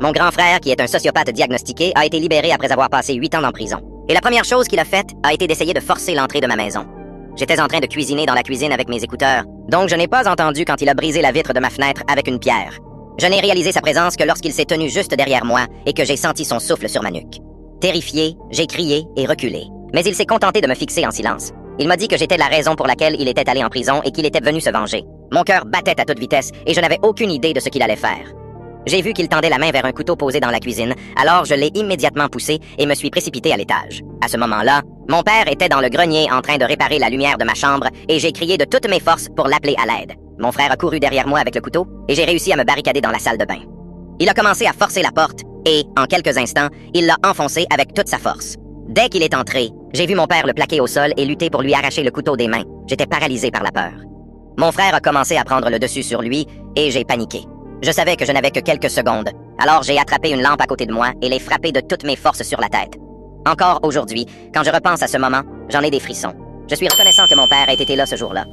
Mon grand frère, qui est un sociopathe diagnostiqué, a été libéré après avoir passé 8 ans en prison. Et la première chose qu'il a faite a été d'essayer de forcer l'entrée de ma maison. J'étais en train de cuisiner dans la cuisine avec mes écouteurs, donc je n'ai pas entendu quand il a brisé la vitre de ma fenêtre avec une pierre. Je n'ai réalisé sa présence que lorsqu'il s'est tenu juste derrière moi et que j'ai senti son souffle sur ma nuque. Terrifié, j'ai crié et reculé. Mais il s'est contenté de me fixer en silence. Il m'a dit que j'étais la raison pour laquelle il était allé en prison et qu'il était venu se venger. Mon cœur battait à toute vitesse et je n'avais aucune idée de ce qu'il allait faire. J'ai vu qu'il tendait la main vers un couteau posé dans la cuisine, alors je l'ai immédiatement poussé et me suis précipité à l'étage. À ce moment-là, mon père était dans le grenier en train de réparer la lumière de ma chambre et j'ai crié de toutes mes forces pour l'appeler à l'aide. Mon frère a couru derrière moi avec le couteau et j'ai réussi à me barricader dans la salle de bain. Il a commencé à forcer la porte et, en quelques instants, il l'a enfoncée avec toute sa force. Dès qu'il est entré, j'ai vu mon père le plaquer au sol et lutter pour lui arracher le couteau des mains. J'étais paralysé par la peur. Mon frère a commencé à prendre le dessus sur lui et j'ai paniqué. Je savais que je n'avais que quelques secondes, alors j'ai attrapé une lampe à côté de moi et l'ai frappé de toutes mes forces sur la tête. Encore aujourd'hui, quand je repense à ce moment, j'en ai des frissons. Je suis reconnaissant que mon père ait été là ce jour-là.